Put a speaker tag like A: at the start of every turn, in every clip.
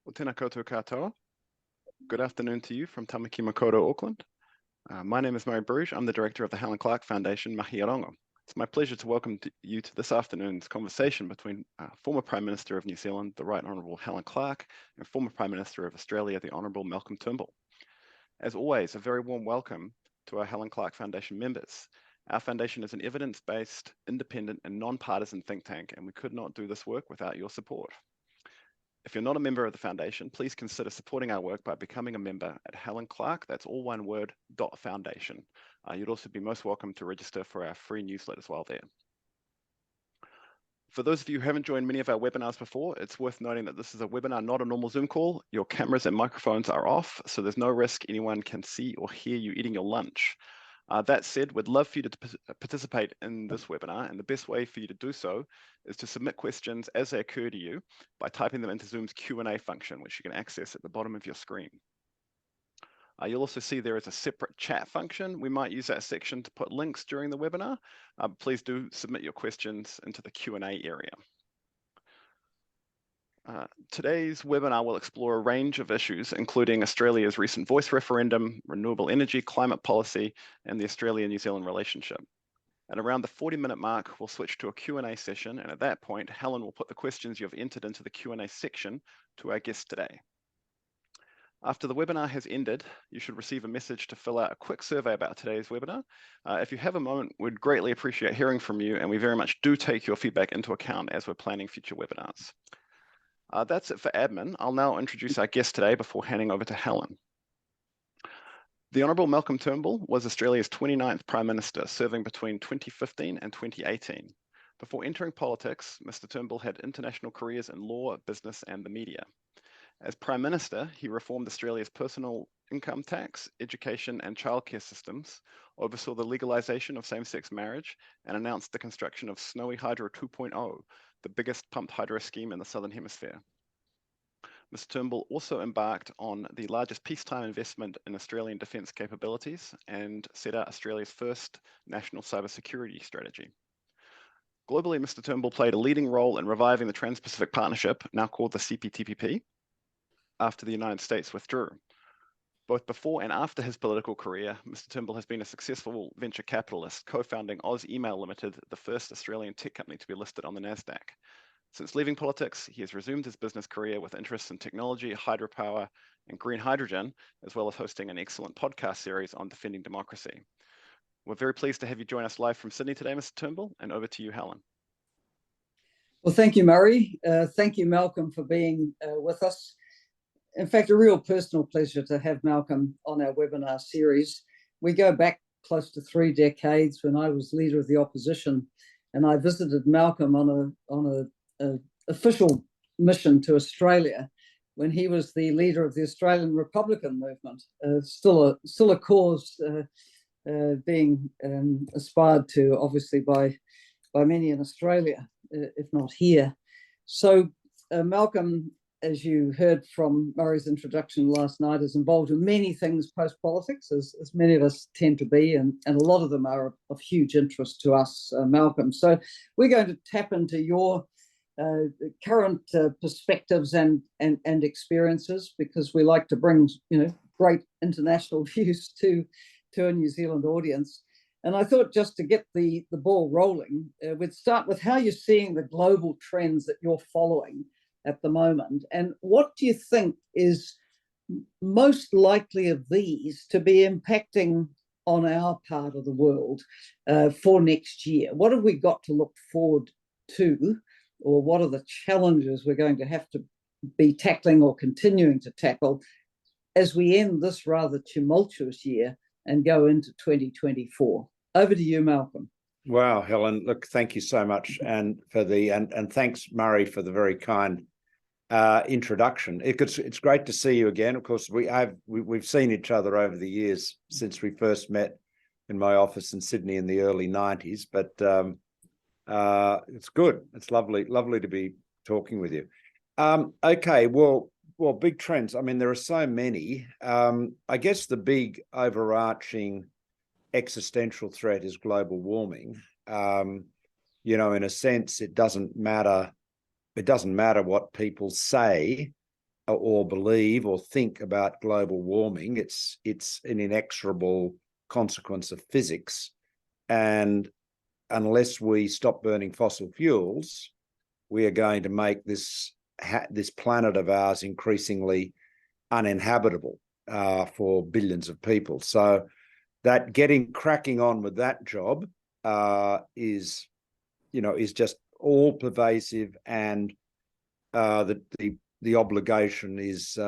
A: O tēnā koutou katoa. Good afternoon to you from Tamaki Makaurau, Auckland. My name is Murray Bruges. I'm the director of the Helen Clark Foundation, Mahi Arongo. It's my pleasure to welcome you to this afternoon's conversation between former Prime Minister of New Zealand, the Right Honourable Helen Clark, and former Prime Minister of Australia, the Honourable Malcolm Turnbull. As always, a very warm welcome to our Helen Clark Foundation members. Our foundation is an evidence-based, independent and non-partisan think tank, and we could not do this work without your support. If you're not a member of the foundation, please consider supporting our work by becoming a member at Helen Clark, that's all one word, .foundation. You'd also be most welcome to register for our free newsletters while there. For those of you who haven't joined many of our webinars before, it's worth noting that this is a webinar, not a normal Zoom call. Your cameras and microphones are off, so there's no risk anyone can see or hear you eating your lunch. That said, we'd love for you to participate in this webinar, and the best way for you to do so is to submit questions as they occur to you by typing them into Zoom's Q&A function, which you can access at the bottom of your screen. You'll also see there is a separate chat function. We might use that section to put links during the webinar. Please do submit your questions into the Q&A area. Today's webinar will explore a range of issues, including Australia's recent voice referendum, renewable energy, climate policy, and the Australia-New Zealand relationship. At around the 40-minute mark, we'll switch to a Q&A session, and at that point, Helen will put the questions you've entered into the Q&A section to our guest today. After the webinar has ended, you should receive a message to fill out a quick survey about today's webinar. If you have a moment, we'd greatly appreciate hearing from you, and we very much do take your feedback into account as we're planning future webinars. That's it for admin. I'll now introduce our guest today before handing over to Helen. The Honourable Malcolm Turnbull was Australia's 29th Prime Minister, serving between 2015 and 2018. Before entering politics, Mr. Turnbull had international careers in law, business and the media. As Prime Minister, he reformed Australia's personal income tax, education and childcare systems, oversaw the legalisation of same-sex marriage, and announced the construction of Snowy Hydro 2.0, the biggest pumped hydro scheme in the Southern Hemisphere. Mr. Turnbull also embarked on the largest peacetime investment in Australian defence capabilities and set out Australia's first national cybersecurity strategy. Globally, Mr. Turnbull played a leading role in reviving the Trans-Pacific Partnership, now called the CPTPP, after the United States withdrew. Both before and after his political career, Mr. Turnbull has been a successful venture capitalist, co-founding Oz Email Limited, the first Australian tech company to be listed on the NASDAQ. Since leaving politics, he has resumed his business career with interests in technology, hydropower, and green hydrogen, as well as hosting an excellent podcast series on defending democracy. We're very pleased to have you join us live from Sydney today, Mr. Turnbull, and over to you, Helen.
B: Well, thank you, Murray. Thank you, Malcolm, for being with us. In fact, a real personal pleasure to have Malcolm on our webinar series. We go back close to 3 decades when I was leader of the opposition, and I visited Malcolm on a official mission to Australia when he was the leader of the Australian Republican movement, still a cause being aspired to, obviously, by many in Australia, if not here. So Malcolm, as you heard from Murray's introduction last night, is involved in many things post-politics, as many of us tend to be, and a lot of them are of huge interest to us, Malcolm. So we're going to tap into your current perspectives and experiences, because we like to bring great international views to a New Zealand audience. And I thought, just to get the ball rolling, we'd start with how you're seeing the global trends that you're following at the moment, and what do you think is most likely of these to be impacting on our part of the world for next year? What have we got to look forward to, or what are the challenges we're going to have to be tackling or continuing to tackle as we end this rather tumultuous year and go into 2024? Over to you, Malcolm.
C: Wow, Helen, look, thank you so much, and thanks, Murray, for the very kind introduction. It's great to see you again. Of course, we've seen each other over the years since we first met in my office in Sydney in the early 90s, but it's good. It's lovely to be talking with you. Okay, well, big trends. I mean, there are so many. I guess the big overarching existential threat is global warming. In a sense, it doesn't matter what people say. or believe or think about global warming. It's an inexorable consequence of physics. And unless we stop burning fossil fuels, we are going to make this planet of ours increasingly uninhabitable for billions of people. So that cracking on with that job is just all pervasive, and the obligation is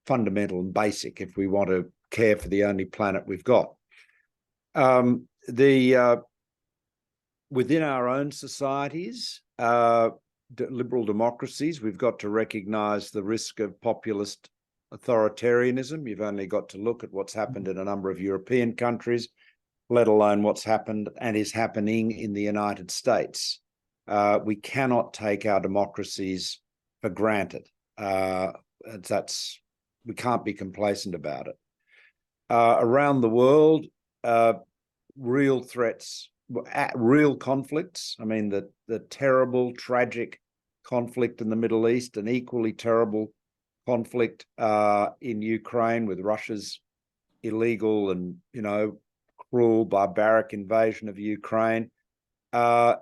C: fundamental and basic if we want to care for the only planet we've got. Within our own societies, liberal democracies, we've got to recognise the risk of populist authoritarianism. You've only got to look at what's happened in a number of European countries, let alone what's happened and is happening in the United States. We cannot take our democracies for granted. We can't be complacent about it. Around the world, real threats, real conflicts. I mean, the terrible, tragic conflict in the Middle East, an equally terrible conflict in Ukraine with Russia's illegal and, cruel, barbaric invasion of Ukraine. There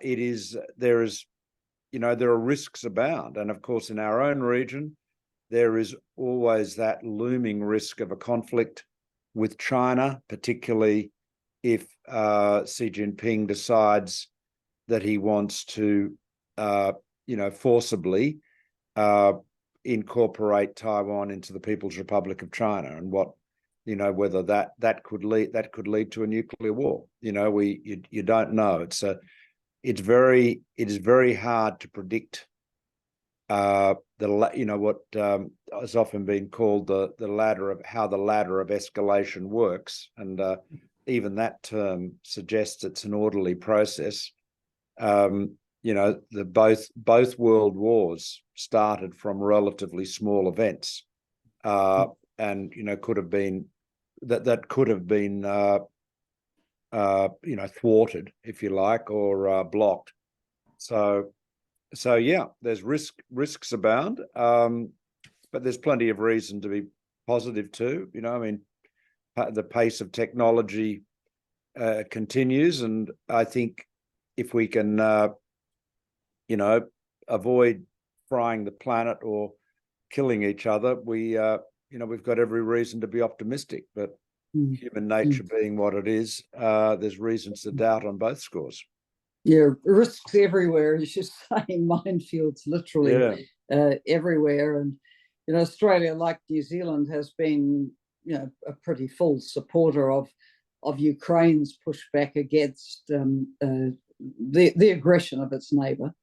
C: are risks abound. And of course, in our own region, there is always that looming risk of a conflict with China, particularly if Xi Jinping decides that he wants to, forcibly incorporate Taiwan into the People's Republic of China, and whether that could lead to a nuclear war. You don't know. It is very hard to predict what has often been called the ladder of escalation works, and even that term suggests it's an orderly process. Both world wars started from relatively small events, and could have been thwarted, if you like, or blocked. So yeah, there's risks abound, but there's plenty of reason to be positive too. The pace of technology continues, and I think if we can, avoid frying the planet or killing each other, we've got every reason to be optimistic. But human nature being what it is, there's reasons to doubt on both scores.
B: Yeah, risks everywhere, as you're saying, minefields literally everywhere. And Australia, like New Zealand, has been a pretty full supporter of Ukraine's pushback against the aggression of its neighbour.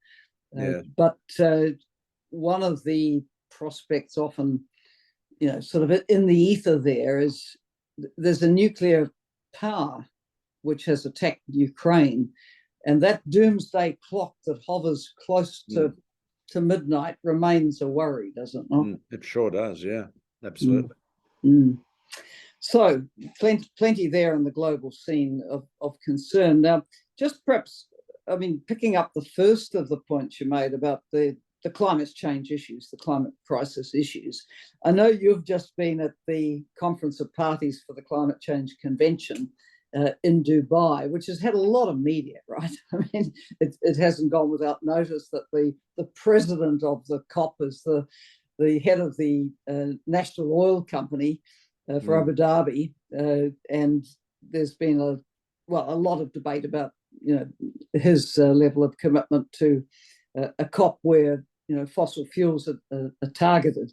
B: But one of the prospects often, sort of in the ether there is there's a nuclear power which has attacked Ukraine, and that doomsday clock that hovers close to midnight remains a worry, does it not?
C: It sure does, yeah, absolutely.
B: So plenty there in the global scene of concern. Now, just perhaps, picking up the first of the points you made about the climate change issues, the climate crisis issues. I know you've just been at the Conference of Parties for the Climate Change Convention in Dubai, which has had a lot of media, right? It hasn't gone without notice that the president of the COP is the head of the national oil company for Abu Dhabi, and there's been a lot of debate about his level of commitment to a COP where fossil fuels are targeted.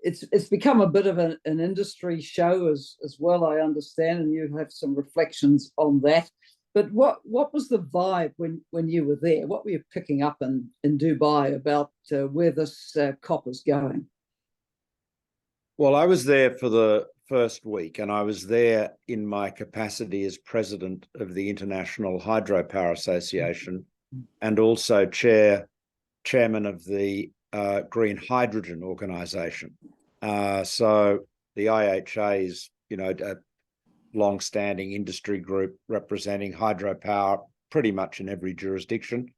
B: It's become a bit of an industry show as well, I understand, and you have some reflections on that. But what was the vibe when you were there? What were you picking up in Dubai about where this COP is going?
C: Well, I was there for the first week, and I was there in my capacity as president of the International Hydropower Association, and also chairman of the Green Hydrogen Organisation. So the IHA is, a long-standing industry group representing hydropower pretty much in every jurisdiction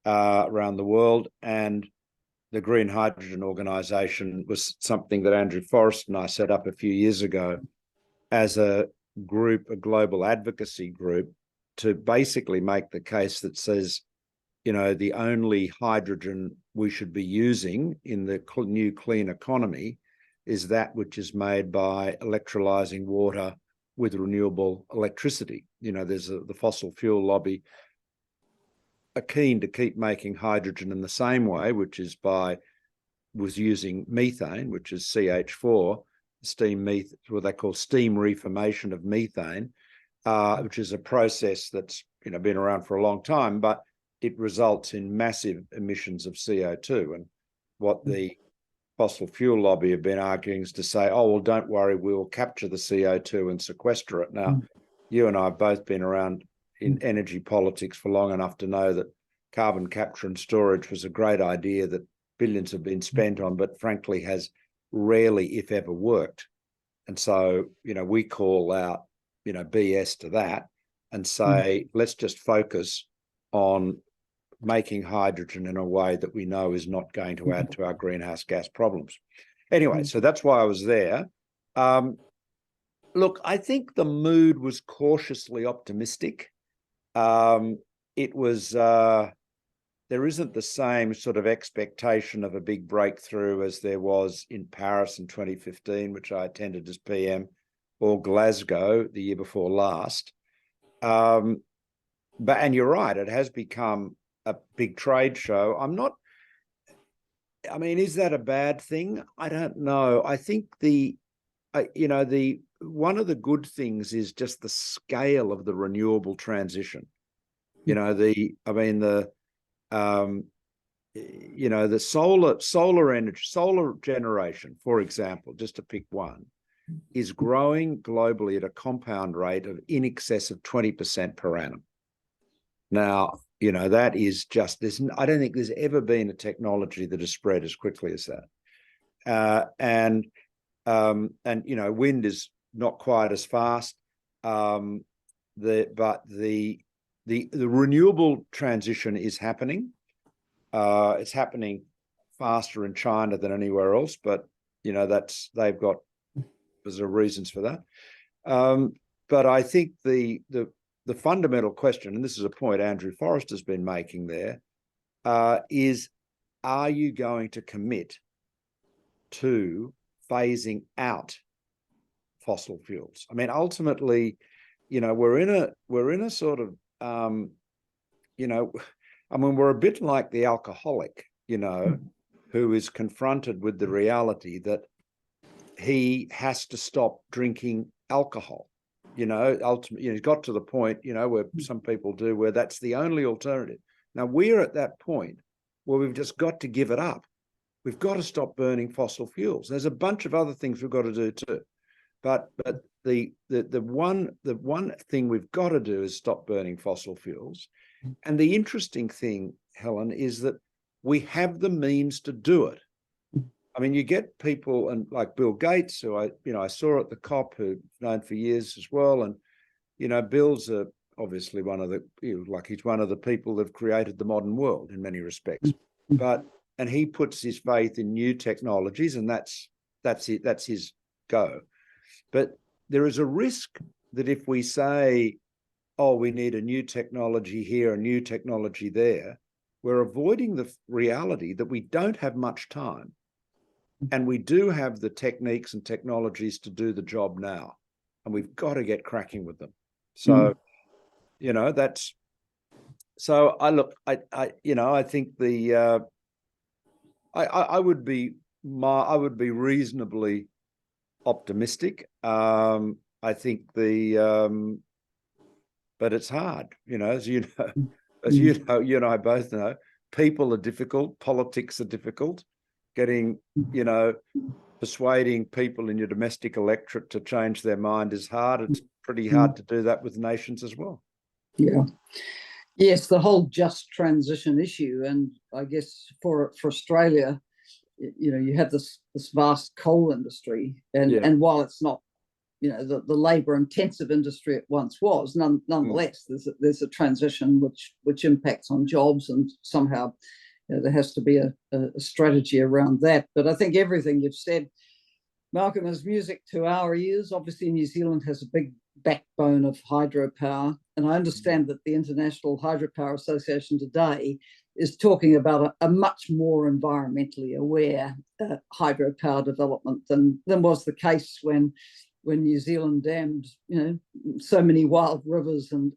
C: around the world. And the Green Hydrogen Organisation was something that Andrew Forrest and I set up a few years ago as a group, a global advocacy group, to basically make the case that says, you know, the only hydrogen we should be using in the new clean economy is that which is made by electrolyzing water with renewable electricity. You know, there's the fossil fuel lobby are keen to keep making hydrogen in the same way, which is was using methane, which is CH4, what they call steam reformation of methane, which is a process that's, you know, been around for a long time, but it results in massive emissions of CO2. And what the fossil fuel lobby have been arguing is to say, oh, well, don't worry, we'll capture the CO2 and sequester it. Now, you and I have both been around in energy politics for long enough to know that carbon capture and storage was a great idea that billions have been spent on, but frankly has rarely, if ever, worked. And so, you know, we call out, you know, BS to that and say, let's just focus on making hydrogen in a way that we know is not going to add to our greenhouse gas problems. Anyway, so that's why I was there. Look, I think the mood was cautiously optimistic. It was, there isn't the same sort of expectation of a big breakthrough as there was in Paris in 2015, which I attended as PM, or Glasgow the year before last. And you're right, it has become a big trade show. I mean, is that a bad thing? I don't know. I think one of the good things is just the scale of the renewable transition. You know, the solar energy, solar generation, for example, just to pick one, is growing globally at a compound rate of in excess of 20% per annum. Now, you know, that is just, I don't think there's ever been a technology that has spread as quickly as that. And you know, wind is not quite as fast. But the renewable transition is happening. It's happening faster in China than anywhere else, but you know, there's reasons for that. But I think the fundamental question, and this is a point Andrew Forrest has been making there, is, are you going to commit to phasing out fossil fuels? I mean, ultimately, you know, we're in a sort of, you know, I mean, we're a bit like the alcoholic, you know, who is confronted with the reality that he has to stop drinking alcohol. You know, ultimately, you know, he's got to the point, you know, where some people do, where that's the only alternative. Now, we're at that point where we've just got to give it up. We've got to stop burning fossil fuels. There's a bunch of other things we've got to do too. But the one thing we've got to do is stop burning fossil fuels. And the interesting thing, Helen, is that we have the means to do it. I mean, you get people, and like Bill Gates, who I saw at the COP, who've known for years as well. And, you know, Bill's obviously he's one of the people that have created the modern world in many respects. And he puts his faith in new technologies, and that's his go. But there is a risk that if we say, oh, we need a new technology here, a new technology there, we're avoiding the reality that we don't have much time. And we do have the techniques and technologies to do the job now, and we've got to get cracking with them. So, you know, I think I would be reasonably optimistic. I think but it's hard, you know, as you know, you and I both know, people are difficult, politics are difficult. Getting, you know, persuading people in your domestic electorate to change their mind is hard. It's pretty hard to do that with nations as well.
B: Yeah. Yes, the whole just transition issue. And I guess for Australia, you know, you have this vast coal industry. And while it's not, you know, the labour intensive industry it once was, nonetheless, there's a transition which impacts on jobs and somehow there has to be a strategy around that. But I think everything you've said, Malcolm, is music to our ears. Obviously, New Zealand has a big backbone of hydropower, and I understand that the International Hydropower Association today is talking about a much more environmentally aware hydropower development than was the case when New Zealand dammed, so many wild rivers and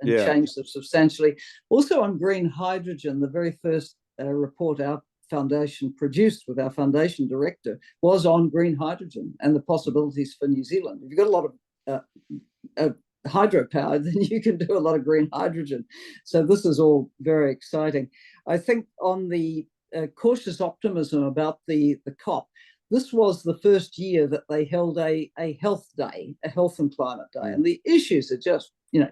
B: changed them substantially. Also on green hydrogen, the very first report our foundation produced with our foundation director was on green hydrogen and the possibilities for New Zealand. If you've got a lot of hydropower, then you can do a lot of green hydrogen. So this is all very exciting. I think on the cautious optimism about the COP, this was the first year that they held a health day, a health and climate day, and the issues are just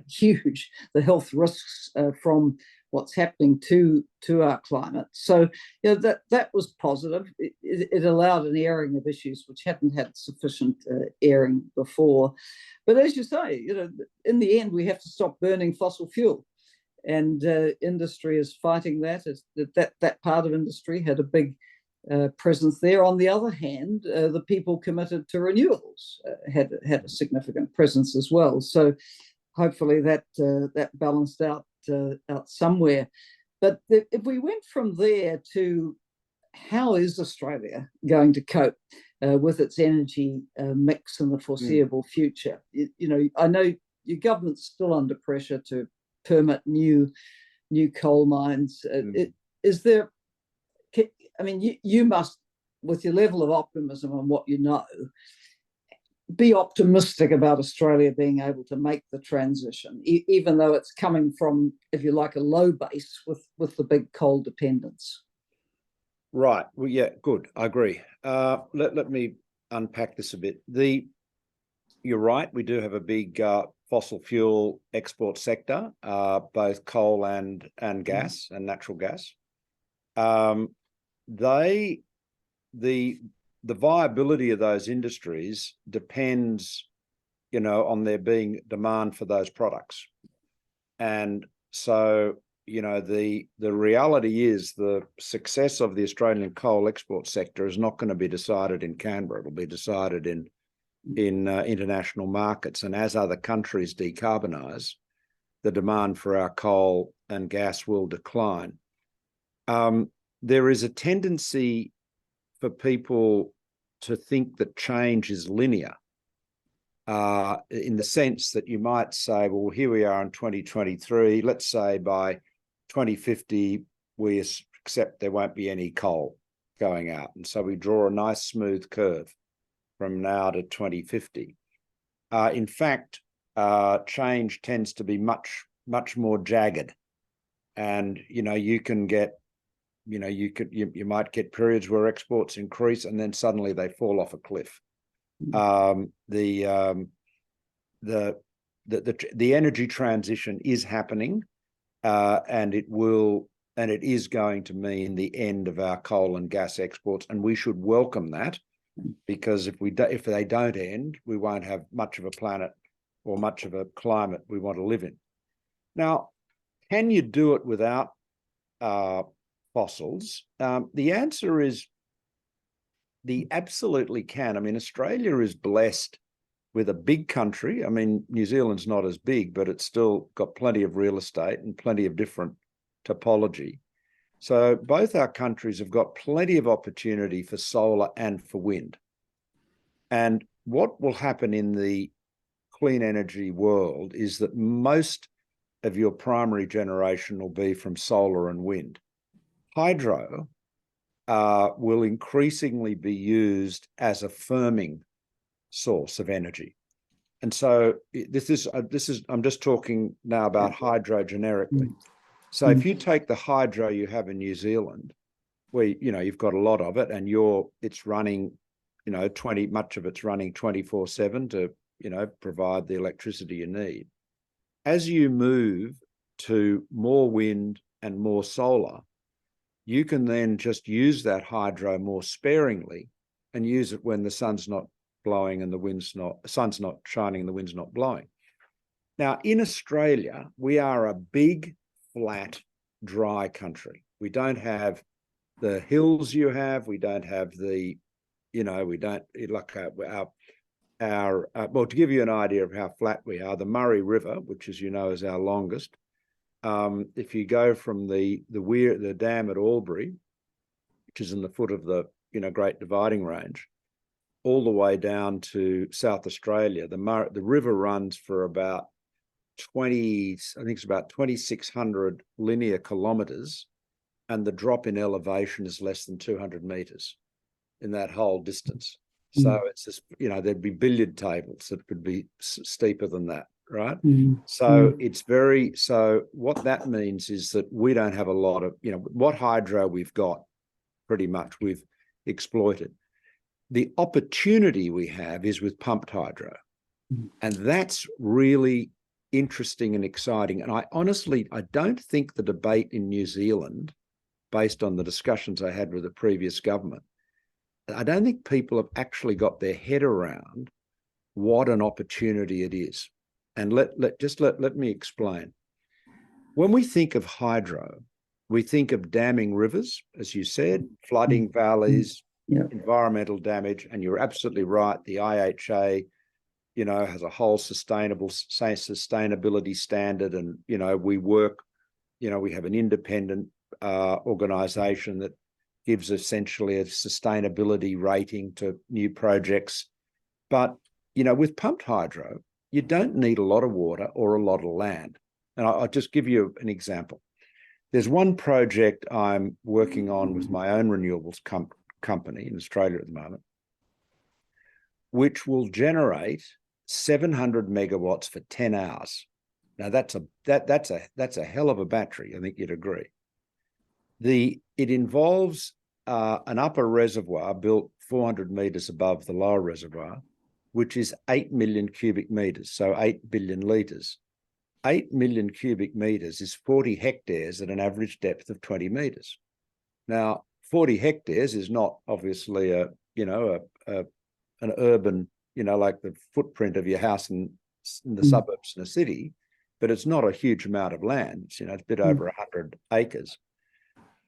B: huge. The health risks from what's happening to our climate. So that was positive. It allowed an airing of issues which hadn't had sufficient airing before. But as you say, in the end, we have to stop burning fossil fuel, and industry is fighting that. That part of industry had a big presence there. On the other hand, the people committed to renewables had a significant presence as well. So hopefully that balanced out somewhere. But if we went from there to how is Australia going to cope with its energy mix in the foreseeable future? I know your government's still under pressure to permit new coal mines. Is there? I mean, you must, with your level of optimism and what you know, be optimistic about Australia being able to make the transition, even though it's coming from, if you like, a low base with the big coal dependence.
C: Right. Well, yeah, good. I agree. Let me unpack this a bit. You're right. We do have a big fossil fuel export sector, both coal and gas and natural gas. The viability of those industries depends, on there being demand for those products. And so, the reality is the success of the Australian coal export sector is not going to be decided in Canberra. It'll be decided in international markets. And as other countries decarbonise, the demand for our coal and gas will decline. There is a tendency for people to think that change is linear, in the sense that you might say, well, here we are in 2023, let's say by 2050, we accept there won't be any coal going out. And so we draw a nice smooth curve from now to 2050. In fact, change tends to be much, much more jagged. And, you can get, you might get periods where exports increase and then suddenly they fall off a cliff. The energy transition is happening, and it is going to mean the end of our coal and gas exports, and we should welcome that, because if they don't end, we won't have much of a planet or much of a climate we want to live in. Now, can you do it without fossils? The answer is the absolutely can. I mean, Australia is blessed with a big country. I mean, New Zealand's not as big, but it's still got plenty of real estate and plenty of different topology. So both our countries have got plenty of opportunity for solar and for wind. And what will happen in the clean energy world is that most of your primary generation will be from solar and wind. Hydro will increasingly be used as a firming source of energy. And so this is I'm just talking now about hydro generically. So if you take the hydro you have in New Zealand, where you've got a lot of it, and it's running, much of it's running 24/7 to provide the electricity you need. As you move to more wind and more solar, you can then just use that hydro more sparingly and use it when the sun's not blowing and the sun's not shining and the wind's not blowing. Now, in Australia, we are a big, flat, dry country. We don't have the hills you have. We don't have the, we don't like well, to give you an idea of how flat we are, the Murray River, which, as you know, is our longest. If you go from the dam at Albury, which is in the foot of the Great Dividing Range, all the way down to South Australia, the river runs for about 2,600 linear kilometres, and the drop in elevation is less than 200 metres in that whole distance. So it's just, there'd be billiard tables that could be steeper than that, right? So so what that means is that we don't have a lot of, what hydro we've got, pretty much we've exploited. The opportunity we have is with pumped hydro. And that's really interesting and exciting. And I don't think the debate in New Zealand, based on the discussions I had with the previous government, I don't think people have actually got their head around what an opportunity it is. And let me explain. When we think of hydro, we think of damming rivers, as you said, flooding valleys, environmental damage, and you're absolutely right. The IHA, has a whole sustainability standard, and we work. We have an independent organisation that gives essentially a sustainability rating to new projects. But with pumped hydro, you don't need a lot of water or a lot of land. And I'll just give you an example. There's one project I'm working on with my own renewables company in Australia at the moment, which will generate 700 megawatts for 10 hours. Now that's a hell of a battery. I think you'd agree. It involves an upper reservoir built 400 meters above the lower reservoir, which is 8 million cubic meters, so 8 billion liters. 8 million cubic meters is 40 hectares at an average depth of 20 meters. Now, 40 hectares is not obviously an urban, like the footprint of your house in the suburbs in a city, but it's not a huge amount of land. It's, it's a bit over 100 acres.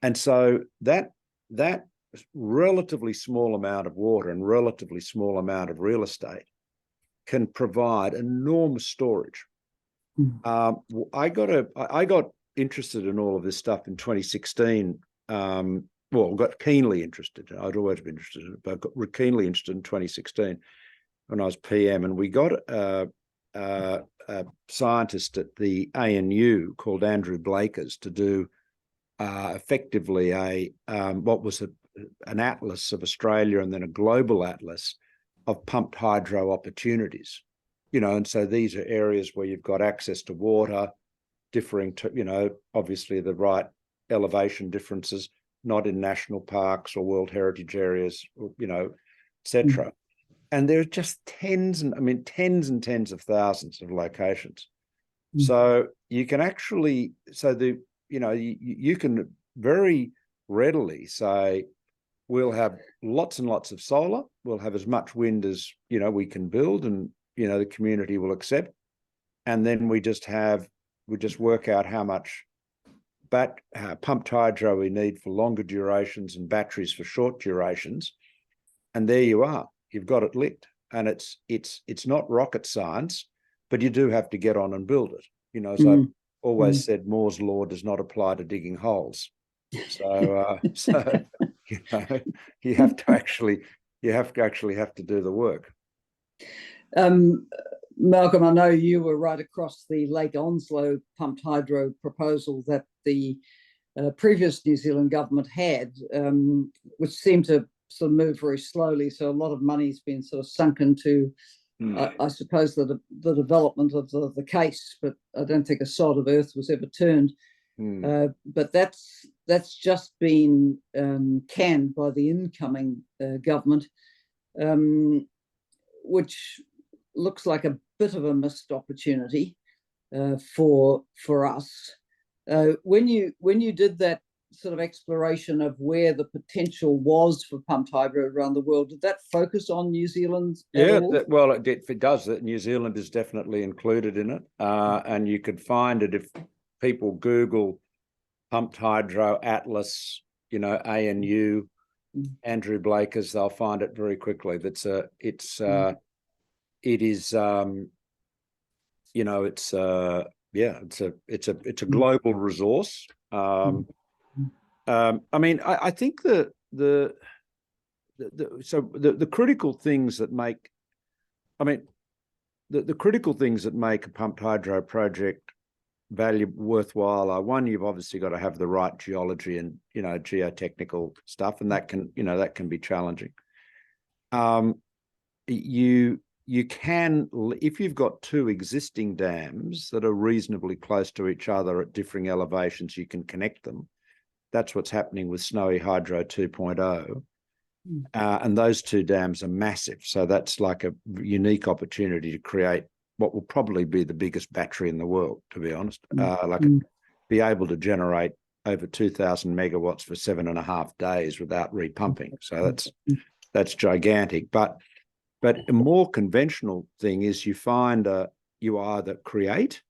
C: And so that relatively small amount of water and relatively small amount of real estate can provide enormous storage. I got interested in all of this stuff in 2016. Got keenly interested. I'd always been interested in it, but got keenly interested in 2016 when I was PM, and we got a scientist at the ANU called Andrew Blakers to do effectively what was an atlas of Australia and then a global atlas of pumped hydro opportunities. And so these are areas where you've got access to water, differing to, obviously the right elevation differences, not in national parks or World Heritage areas, et cetera. And there are just tens and tens of thousands of locations. So you can actually, you can very readily say, we'll have lots and lots of solar, we'll have as much wind as, we can build and, the community will accept. And then we just work out how much pumped hydro we need for longer durations and batteries for short durations. And there you are, you've got it licked. And it's not rocket science, but you do have to get on and build it. As I've always said, Moore's law does not apply to digging holes. So, you have to actually have to do the work.
B: Malcolm, I know you were right across the Lake Onslow pumped hydro proposal that the previous New Zealand government had, which seemed to sort of move very slowly. So a lot of money's been sort of sunk into, I suppose, the development of the case, but I don't think a sod of earth was ever turned. But that's just been canned by the incoming government, which looks like a bit of a missed opportunity for us. When you did that sort of exploration of where the potential was for pumped hydro around the world, did that focus on New Zealand at all?
C: Well, it does. New Zealand is definitely included in it, and you could find it if people Google Pumped Hydro, Atlas, ANU, Andrew Blakers, they'll find it very quickly. It's a global resource. I think the critical things that make, the critical things that make a pumped hydro project worthwhile are, one, you've obviously got to have the right geology and geotechnical stuff, and that can be challenging. You can, if you've got two existing dams that are reasonably close to each other at differing elevations, you can connect them. That's what's happening with Snowy Hydro 2.0. And those two dams are massive. So that's like a unique opportunity to create what will probably be the biggest battery in the world, to be honest. Be able to generate over 2,000 megawatts for 7.5 days without repumping. So that's gigantic. But a more conventional thing is you either create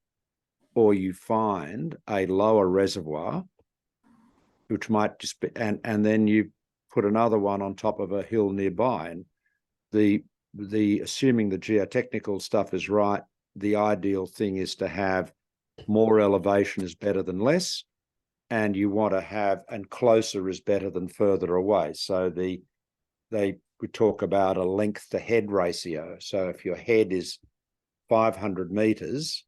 C: or you find a lower reservoir, which might just be, and then you put another one on top of a hill nearby. And the assuming the geotechnical stuff is right, the ideal thing is to have more elevation is better than less, and you want to have, and closer is better than further away. So we talk about a length to head ratio. So if your head is 500 meters,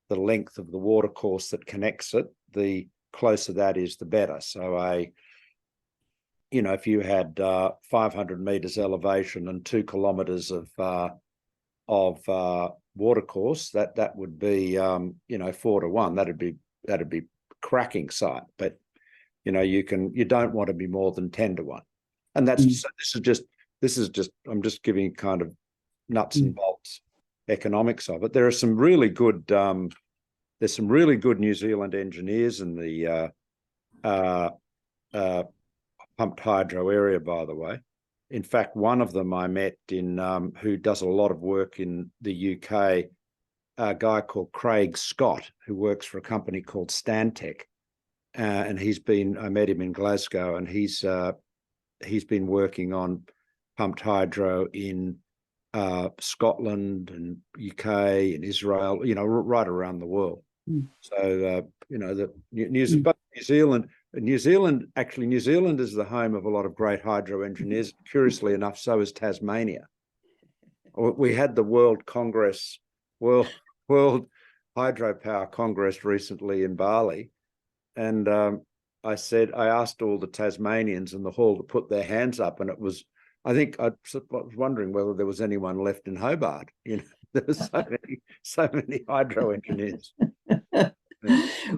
C: the length of the watercourse that connects it, the closer that is, the better. So if you had 500 meters elevation and 2 kilometers of watercourse, that would be 4 to 1. That'd be cracking site. But you don't want to be more than 10 to 1. And that's this is just I'm just giving kind of nuts and bolts economics of it. There are some really good there's some really good New Zealand engineers in the pumped hydro area, by the way. In fact, one of them I met who does a lot of work in the UK, a guy called Craig Scott, who works for a company called Stantec. And I met him in Glasgow, and he's been working on pumped hydro in Scotland and UK and Israel, right around the world. So, New Zealand is the home of a lot of great hydro engineers. Curiously enough, so is Tasmania. We had the World Hydropower Congress recently in Bali, and I asked all the Tasmanians in the hall to put their hands up, and I was wondering whether there was anyone left in Hobart. There were so many hydro engineers.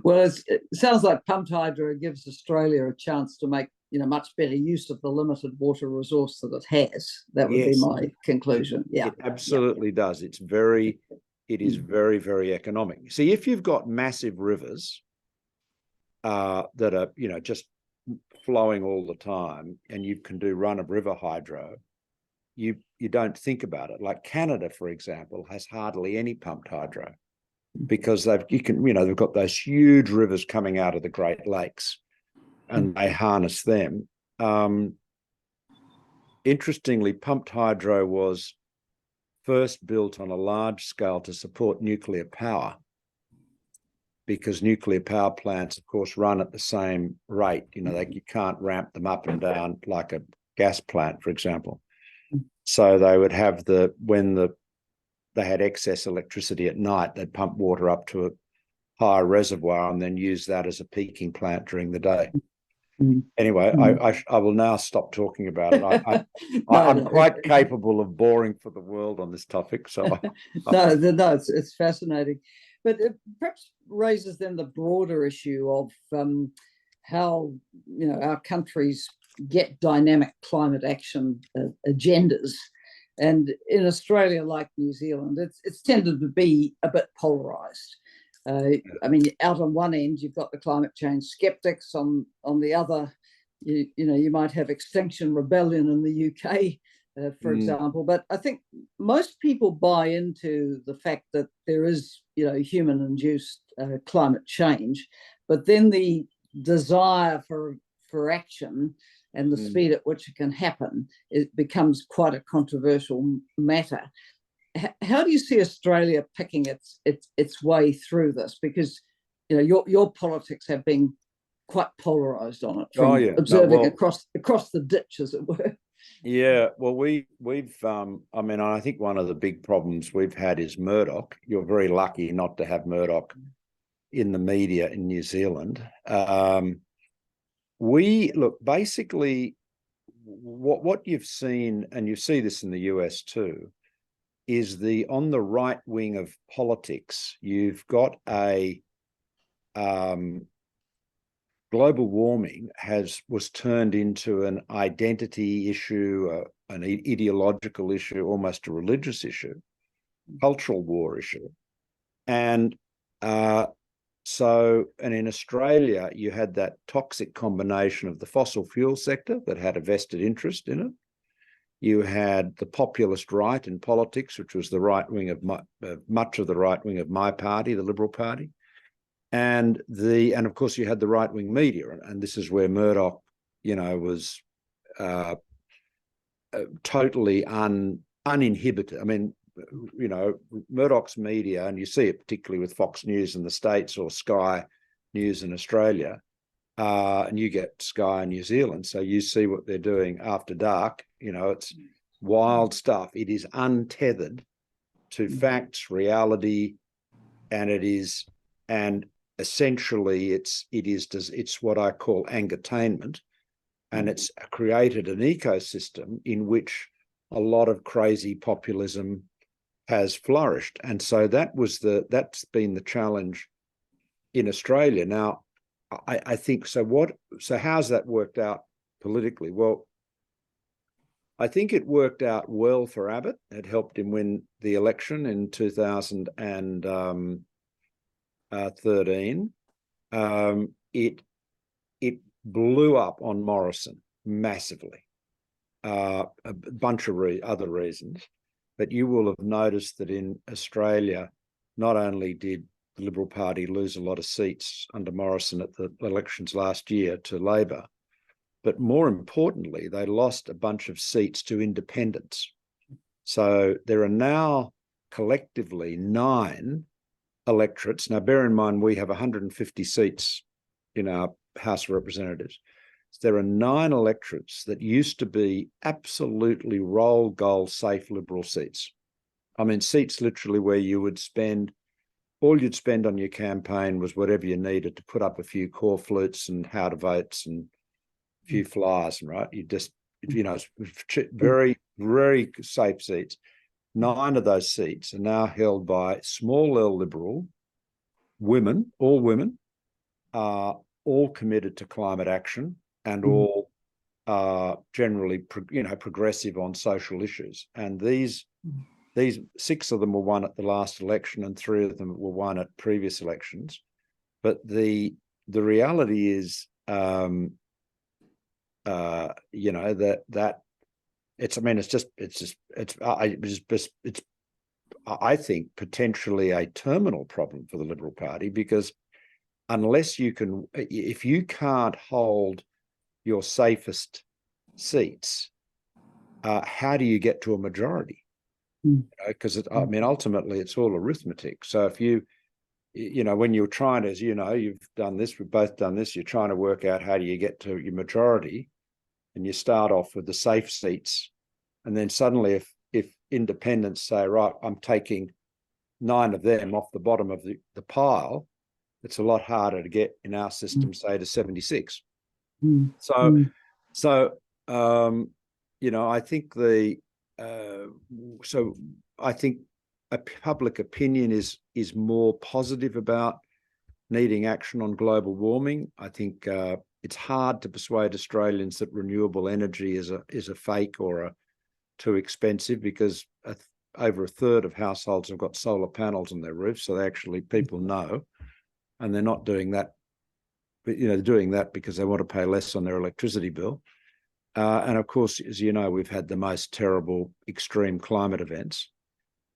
B: Well, it sounds like pumped hydro gives Australia a chance to make much better use of the limited water resource that it has. That would be my conclusion. Yeah,
C: it absolutely does. It is very, very economic. See, if you've got massive rivers that are just flowing all the time, and you can do run-of-river hydro, you don't think about it. Like Canada, for example, has hardly any pumped hydro, because they've got those huge rivers coming out of the Great Lakes, and they harness them. Interestingly, pumped hydro was first built on a large scale to support nuclear power, because nuclear power plants, of course, run at the same rate. You can't ramp them up and down like a gas plant, for example. So they would have when they had excess electricity at night, they'd pump water up to a higher reservoir and then use that as a peaking plant during the day. Anyway, I will now stop talking about it. I'm quite capable of boring for the world on this topic. So
B: it's fascinating, but it perhaps raises then the broader issue of how our countries get dynamic climate action agendas. And in Australia, like New Zealand, it's tended to be a bit polarised. Out on one end, you've got the climate change skeptics. On the other, you might have Extinction Rebellion in the UK, for example. But I think most people buy into the fact that there is, human-induced climate change. But then the desire for action and the speed at which it can happen, it becomes quite a controversial matter. How do you see Australia picking its way through this? Because your politics have been quite polarised on it, from observing across the ditch, as it were.
C: Yeah, well, we've I mean, I think one of the big problems we've had is Murdoch. You're very lucky not to have Murdoch in the media in New Zealand. We look, basically what you've seen, and you see this in the US too, is on the right wing of politics, you've got a global warming was turned into an identity issue, an ideological issue, almost a religious issue, cultural war issue. And and in Australia, you had that toxic combination of the fossil fuel sector that had a vested interest in it. You had the populist right in politics, which was the right wing of much of the right wing of my party, the Liberal Party. And of course you had the right wing media, and this is where Murdoch, was totally uninhibited. I mean, Murdoch's media, and you see it particularly with Fox News in the States or Sky News in Australia, and you get Sky in New Zealand, so you see what they're doing after dark. It's wild stuff. It is untethered to facts, reality, and essentially it's what I call angertainment, and it's created an ecosystem in which a lot of crazy populism has flourished. And so that's been the challenge in Australia. Now, I think so how's that worked out politically? Well, I think it worked out well for Abbott. It helped him win the election in 2013. It blew up on Morrison massively. A bunch of other reasons, but you will have noticed that in Australia, not only did the Liberal Party lose a lot of seats under Morrison at the elections last year to Labor, but more importantly, they lost a bunch of seats to independents. So there are now collectively 9 electorates. Now, bear in mind, we have 150 seats in our House of Representatives. There are 9 electorates that used to be absolutely roll goal safe Liberal seats. I mean, seats literally where all you'd spend on your campaign was whatever you needed to put up a few core flutes and how to votes and a few flyers, right? You just, very, very safe seats. 9 of those seats are now held by small L Liberal women, all women, all committed to climate action, and all generally, progressive on social issues. And these 6 of them were won at the last election, and 3 of them were won at previous elections. But the reality is, that it's. I mean, it's I think potentially a terminal problem for the Liberal Party, because if you can't hold your safest seats, how do you get to a majority? Because ultimately it's all arithmetic. So if when you're trying to, you've done this, we've both done this, you're trying to work out how do you get to your majority, and you start off with the safe seats, and then suddenly if independents say, right, I'm taking 9 of them off the bottom of the pile, it's a lot harder to get in our system, say, to 76. So I think I think a public opinion is more positive about needing action on global warming. I think it's hard to persuade Australians that renewable energy is a fake or too expensive, because over a third of households have got solar panels on their roofs, so people know, and they're not doing that. They're doing that because they want to pay less on their electricity bill. And of course, as you know, we've had the most terrible extreme climate events.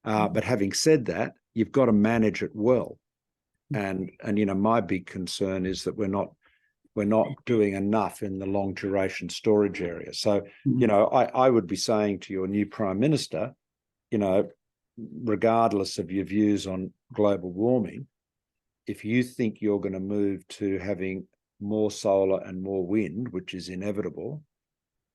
C: But having said that, you've got to manage it well. And my big concern is that we're not we're not doing enough in the long duration storage area. So, you know, I would be saying to your new Prime Minister, you know, regardless of your views on global warming, if you think you're going to move to having more solar and more wind, which is inevitable,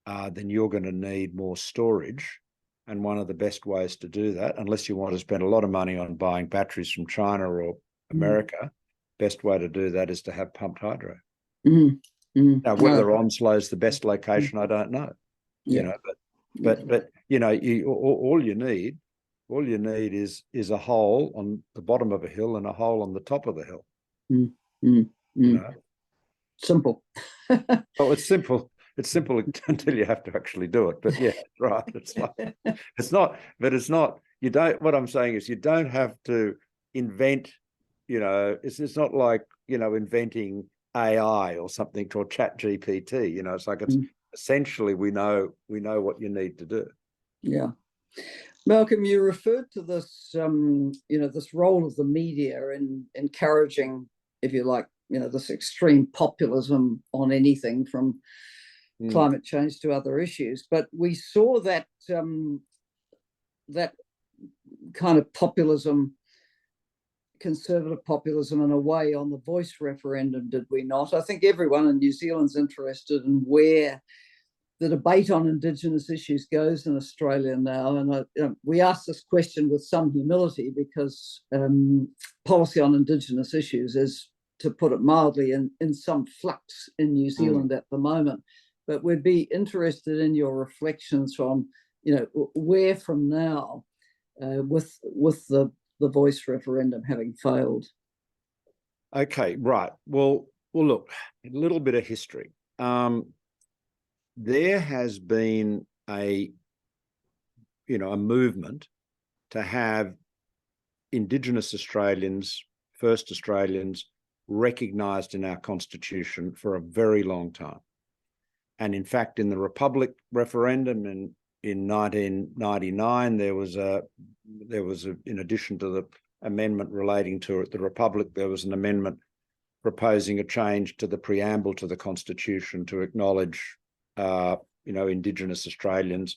C: then you're going to need more storage. And one of the best ways to do that, unless you want to spend a lot of money on buying batteries from China or America, best way to do that is to have pumped hydro. Now, whether Onslow's the best location, I don't know. You know, but you know, all you need is a hole on the bottom of a hill and a hole on the top of the hill. You know?
B: Simple.
C: Well, it's simple. It's simple until you have to actually do it. But yeah, right. It's not. You don't. What I'm saying is, you don't have to invent. You know, it's not like, you know, inventing AI or something, or Chat GPT. You know, it's like it's essentially we know what you need to do.
B: Yeah. Malcolm, you referred to this, you know, this role of the media in encouraging, if you like, you know, this extreme populism on anything from climate change to other issues. But we saw that that kind of populism, conservative populism in a way, on the voice referendum, did we not? I think everyone in New Zealand's interested in where the debate on Indigenous issues goes in Australia now. And we ask this question with some humility, because policy on Indigenous issues is, to put it mildly, in some flux in New Zealand at the moment. But we'd be interested in your reflections from, you know, where from now, with the voice referendum having failed.
C: Okay, right. Well, look, a little bit of history. There has been a movement to have Indigenous Australians, First Australians, recognised in our Constitution for a very long time. And in fact, in the Republic referendum in 1999, there was in addition to the amendment relating to the Republic, there was an amendment proposing a change to the preamble to the Constitution to acknowledge, Indigenous Australians,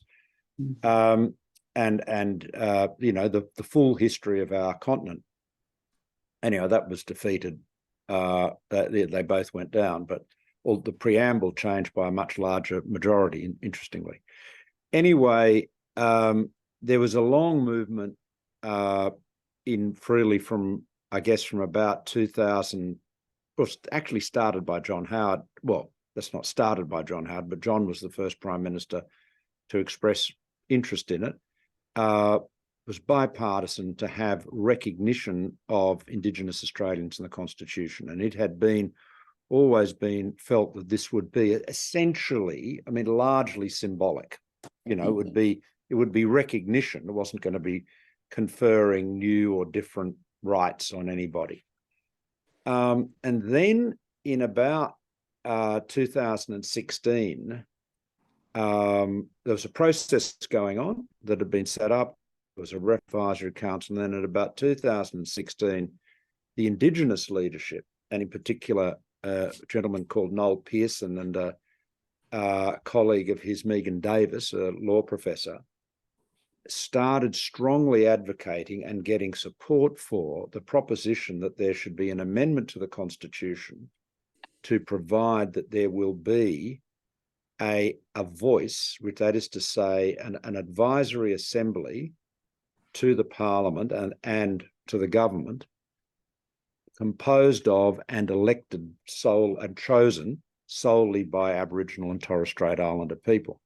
C: and the full history of our continent. Anyhow, that was defeated. They both went down, but the preamble changed by a much larger majority, interestingly. Anyway, there was a long movement from about 2000, well, actually started by John Howard. Well, that's not started by John Howard, but John was the first Prime Minister to express interest in it. It was bipartisan to have recognition of Indigenous Australians in the Constitution, and it had always been felt that this would be essentially, largely symbolic. You know, it would be recognition. It wasn't going to be conferring new or different rights on anybody. And then in about 2016, there was a process going on that had been set up. There was a advisory council. And then at about 2016, the Indigenous leadership, and in particular, a gentleman called Noel Pearson and a colleague of his, Megan Davis, a law professor, started strongly advocating and getting support for the proposition that there should be an amendment to the Constitution to provide that there will be a voice, which that is to say an advisory assembly to the Parliament and to the government, composed of and elected and chosen solely by Aboriginal and Torres Strait Islander people.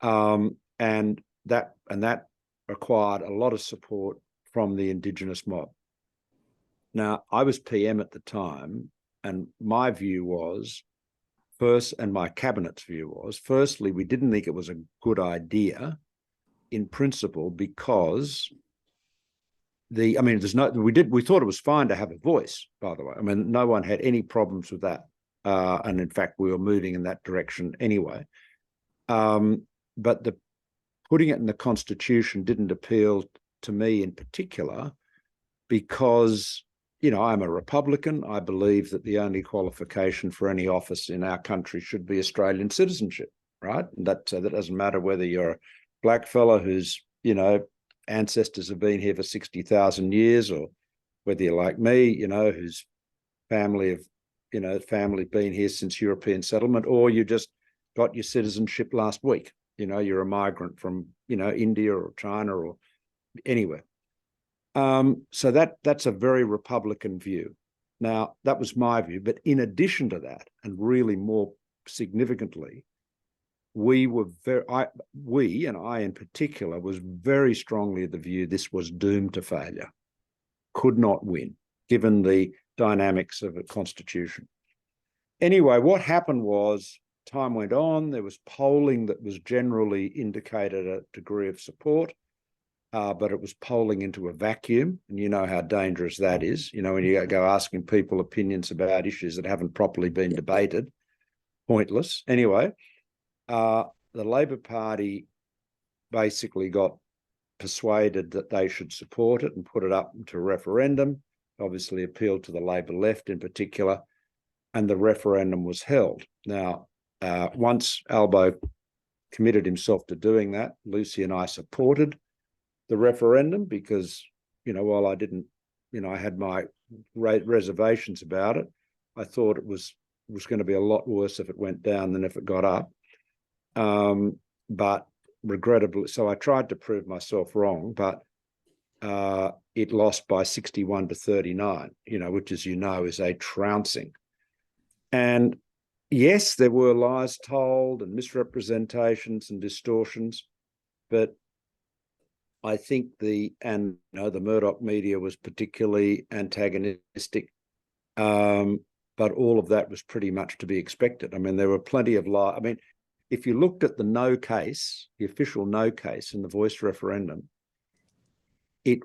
C: And that required a lot of support from the Indigenous mob. Now, I was PM at the time, and my view was, and my cabinet's view was, firstly, we didn't think it was a good idea in principle, because we thought it was fine to have a voice, by the way. No one had any problems with that. And in fact, we were moving in that direction anyway. But putting it in the Constitution didn't appeal to me in particular, because I'm a Republican. I believe that the only qualification for any office in our country should be Australian citizenship, right? And that doesn't matter whether you're a black fella whose, ancestors have been here for 60,000 years, or whether you're like me, whose family been here since European settlement, or you just got your citizenship last week. You're a migrant from, India or China or anywhere. So that's a very Republican view. Now, that was my view, but in addition to that, and really more significantly, we and I in particular, was very strongly of the view this was doomed to failure, could not win, given the dynamics of a constitution. Anyway, what happened was, time went on, there was polling that was generally indicated a degree of support, but it was polling into a vacuum, and you know how dangerous that is. When you go asking people opinions about issues that haven't properly been debated, pointless. Anyway, the Labor Party basically got persuaded that they should support it and put it up to a referendum, obviously appealed to the Labor left in particular, and the referendum was held. Now, once Albo committed himself to doing that, Lucy and I supported the referendum because, while I didn't, I had my reservations about it, I thought it was going to be a lot worse if it went down than if it got up. But regrettably, so I tried to prove myself wrong, but it lost by 61 to 39, which, as is a trouncing. And yes, there were lies told and misrepresentations and distortions, but I think the Murdoch media was particularly antagonistic, but all of that was pretty much to be expected. I mean, there were plenty of lies. I mean, if you looked at the no case, the official no case in the voice referendum, it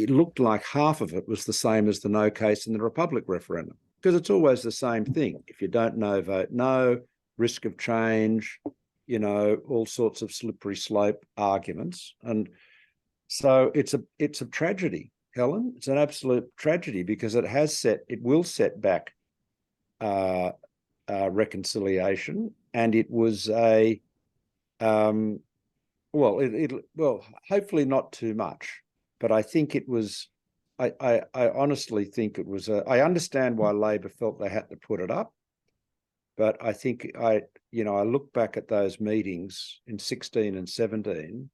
C: looked like half of it was the same as the no case in the Republic referendum, because it's always the same thing. If you don't know, vote no, risk of change, all sorts of slippery slope arguments. And so it's a tragedy, Helen. It's an absolute tragedy, because it will set back reconciliation. And it was hopefully not too much, but I think it was, I honestly think it was, I understand why Labor felt they had to put it up, but I think I look back at those meetings in 16 and 17,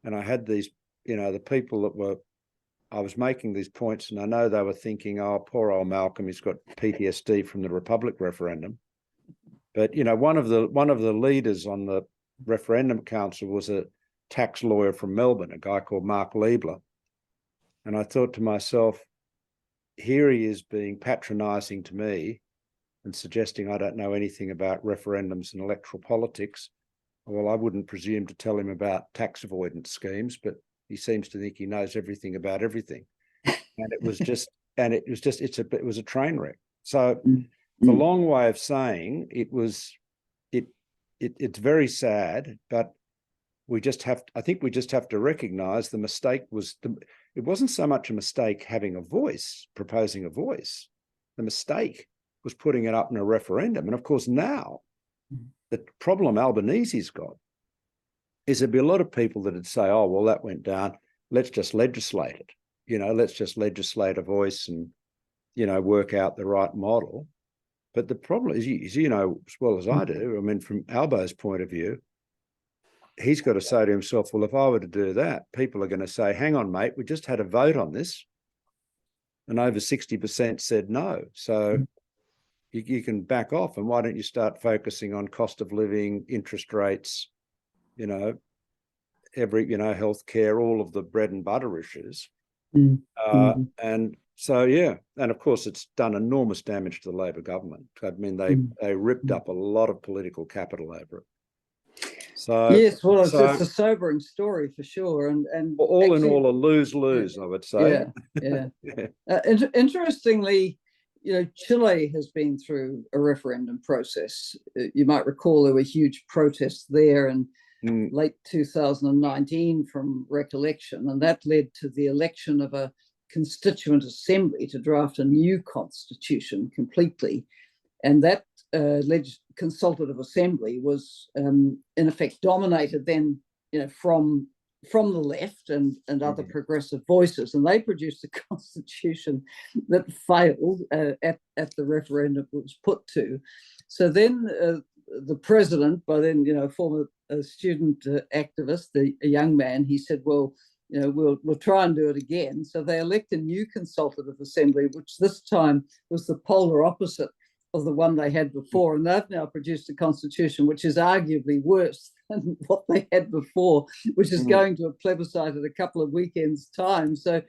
C: and I had these, the people that I was making these points, and I know they were thinking, oh, poor old Malcolm, he's got PTSD from the Republic referendum. But, one of the leaders on the referendum council was a tax lawyer from Melbourne, a guy called Mark Liebler. And I thought to myself, here he is being patronising to me and suggesting I don't know anything about referendums and electoral politics. Well, I wouldn't presume to tell him about tax avoidance schemes, but he seems to think he knows everything about everything. And it was a train wreck. So it's a long way of saying it's very sad, but I think we just have to recognise the mistake it wasn't so much a mistake proposing a voice. The mistake was putting it up in a referendum. And of course, now the problem Albanese's got is there'd be a lot of people that'd say, oh, well, that went down. Let's just legislate it. Let's just legislate a voice and, work out the right model. But the problem is, as well as I do, I mean, from Albo's point of view, he's got to say to himself, well, if I were to do that, people are going to say, hang on, mate, we just had a vote on this, and over 60% said no. So you can back off, and why don't you start focusing on cost of living, interest rates, healthcare, all of the bread and butter issues. And so, yeah, and of course, it's done enormous damage to the Labor government. I mean, they ripped up a lot of political capital over it. So
B: yes, well, it's a sobering story for sure, and
C: all in all, a lose-lose, I would say.
B: Yeah. Interestingly, Chile has been through a referendum process. You might recall there were huge protests there in late 2019 from recollection, and that led to the election of a Constituent Assembly to draft a new constitution completely. And that consultative assembly was in effect dominated then, from the left and other progressive voices, and they produced a constitution that failed at the referendum it was put to. So then the president, by then former student activist, a young man, he said, well, we'll try and do it again. So they elect a new consultative assembly, which this time was the polar opposite of the one they had before. And they've now produced a constitution which is arguably worse than what they had before, which is going to a plebiscite in a couple of weekends' time. So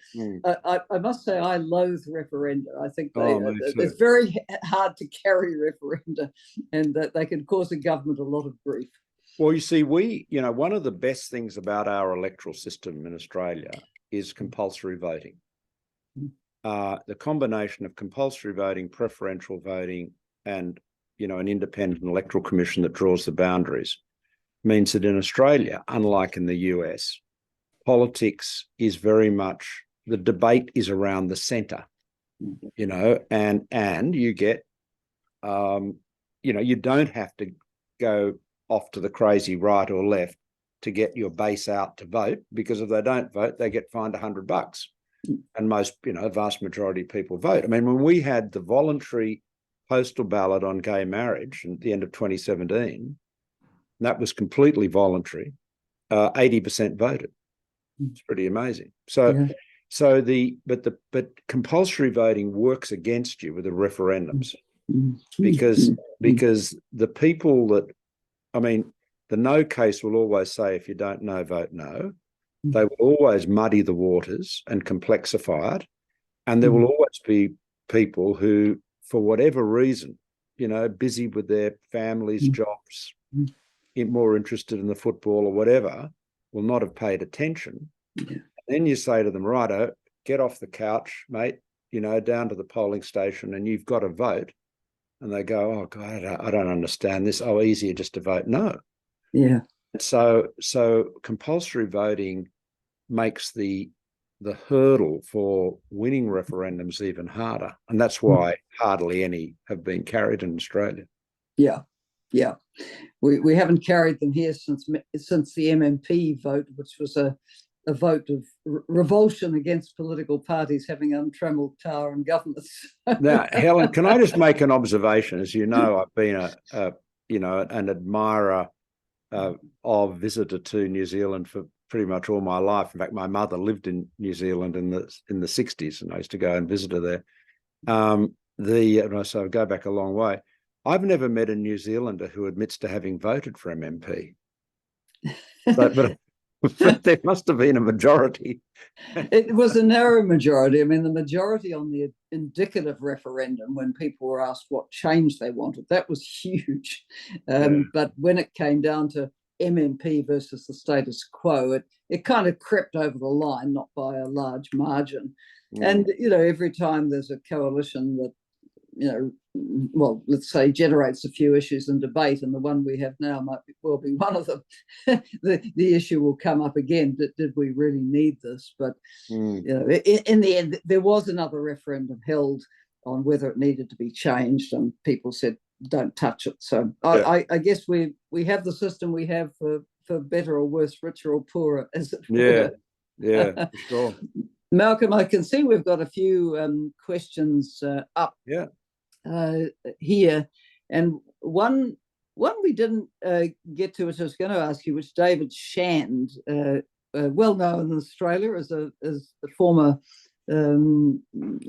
B: I must say I loathe referenda. I think it's very hard to carry referenda, and that they can cause a government a lot of grief.
C: Well, you see, one of the best things about our electoral system in Australia is compulsory voting. The combination of compulsory voting, preferential voting, and an independent electoral commission that draws the boundaries means that in Australia, unlike in the US, politics is very much, the debate is around the centre, and you get, you don't have to go off to the crazy right or left to get your base out to vote, because if they don't vote, they get fined $100. And most, vast majority of people vote. I mean, when we had the voluntary postal ballot on gay marriage at the end of 2017, that was completely voluntary. 80% voted. It's pretty amazing. So, but compulsory voting works against you with the referendums, because the people that, the no case will always say, if you don't know, vote no. They will always muddy the waters and complexify it. And there will always be people who, for whatever reason, busy with their families, jobs, more interested in the football or whatever, will not have paid attention. And then you say to them, righto, get off the couch, mate, down to the polling station, and you've got to vote. And they go, oh, God, I don't understand this. Oh, easier just to vote no.
B: Yeah.
C: So compulsory voting makes the hurdle for winning referendums even harder, and that's why hardly any have been carried in Australia.
B: Yeah. We haven't carried them here since the MMP vote, which was a vote of revulsion against political parties having untrammeled power and governance.
C: Now, Helen, can I just make an observation? As you know, I've been an admirer of visitor to New Zealand for pretty much all my life. In fact, my mother lived in New Zealand in the 60s, and I used to go and visit her there. So I go back a long way. I've never met a New Zealander who admits to having voted for MMP, but there must have been a majority.
B: It was a narrow majority. I mean, the majority on the indicative referendum, when people were asked what change they wanted, that was huge. But when it came down to MMP versus the status quo, it kind of crept over the line, not by a large margin. And, every time there's a coalition that, let's say generates a few issues in debate, and the one we have now might well be one of them, the issue will come up again. Did we really need this? But, in the end, there was another referendum held on whether it needed to be changed, and people said, don't touch it. So I guess we have the system we have for better or worse, richer or poorer, as it were.
C: Yeah, for sure.
B: Malcolm, I can see we've got a few questions up here, and one we didn't get to, which I was going to ask you, which David Shand, well known in Australia as a former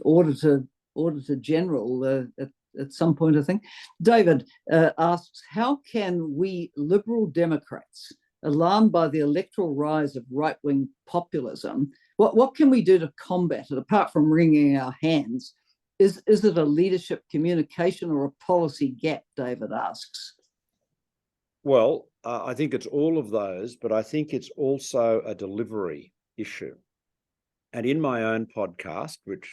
B: Auditor General at some point, I think. David asks, how can we Liberal Democrats, alarmed by the electoral rise of right-wing populism, what can we do to combat it, apart from wringing our hands? Is it a leadership, communication, or a policy gap, David asks?
C: Well, I think it's all of those, but I think it's also a delivery issue. And in my own podcast, which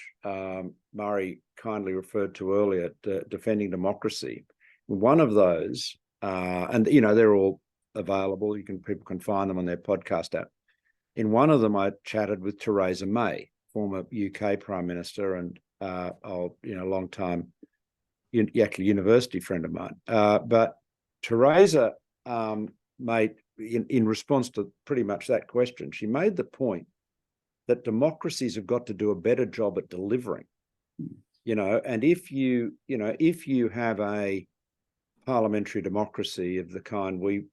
C: Murray kindly referred to earlier, Defending Democracy, one of those, and they're all available. People can find them on their podcast app. In one of them, I chatted with Theresa May, former UK Prime Minister and long time actually university friend of mine. But Theresa made, in response to pretty much that question, she made the point that democracies have got to do a better job at delivering. And if you have a parliamentary democracy of the kind we,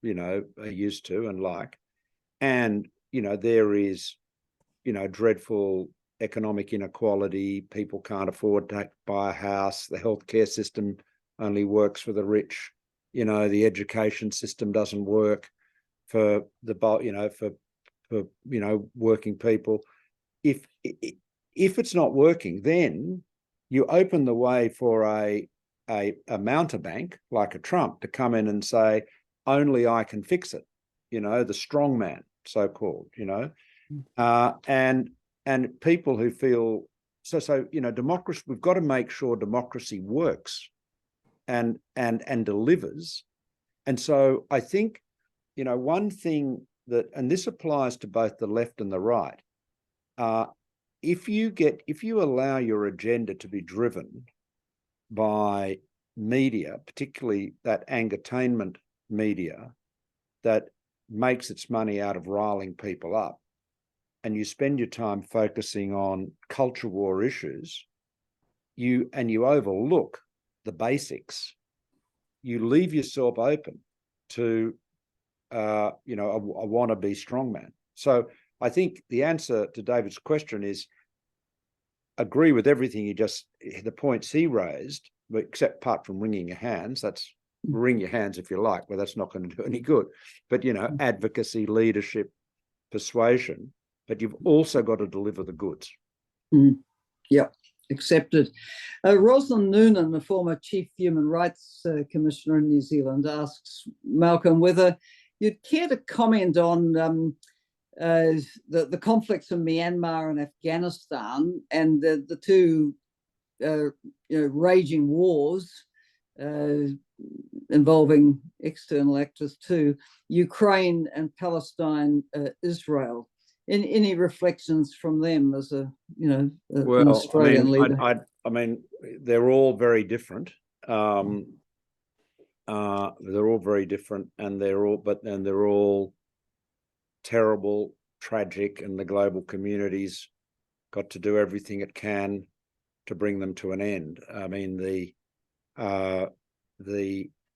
C: are used to and like, and, there is, dreadful economic inequality, people can't afford to buy a house, the healthcare system only works for the rich, the education system doesn't work for the, working people. If it's not working, then you open the way for a mountebank like a Trump to come in and say, only I can fix it, the strong man, so-called, and people who feel democracy, we've got to make sure democracy works and delivers. And so I think, one thing that, and this applies to both the left and the right, if you allow your agenda to be driven by media, particularly that entertainment media that makes its money out of riling people up, and you spend your time focusing on culture war issues, you overlook the basics, you leave yourself open to a wannabe strongman. So I think the answer to David's question is agree with everything the points he raised, except apart from wringing your hands. That's wring your hands if you like, but that's not going to do any good. But, advocacy, leadership, persuasion, but you've also got to deliver the goods.
B: Yeah, accepted. Rosalind Noonan, the former Chief Human Rights Commissioner in New Zealand, asks Malcolm whether you'd care to comment on the conflicts in Myanmar and Afghanistan and the two raging wars involving external actors too, Ukraine and Palestine, Israel. Any reflections from them as an Australian leader?
C: I mean, they're all very different. They're all very different, and they're all terrible, tragic, and the global community's got to do everything it can to bring them to an end. I mean,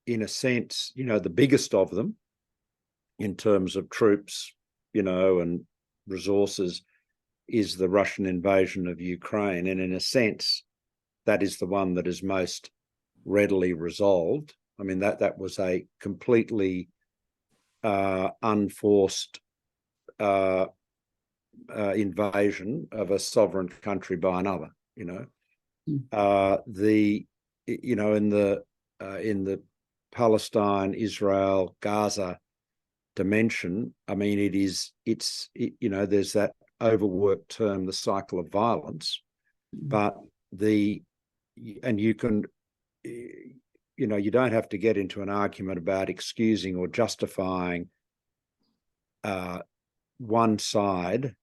C: in a sense, the biggest of them in terms of troops, and resources is the Russian invasion of Ukraine. And in a sense, that is the one that is most readily resolved. I mean, that was a completely unforced invasion of a sovereign country by another, in the Palestine, Israel, Gaza dimension, I mean, there's that overworked term, the cycle of violence, but you don't have to get into an argument about excusing or justifying one side.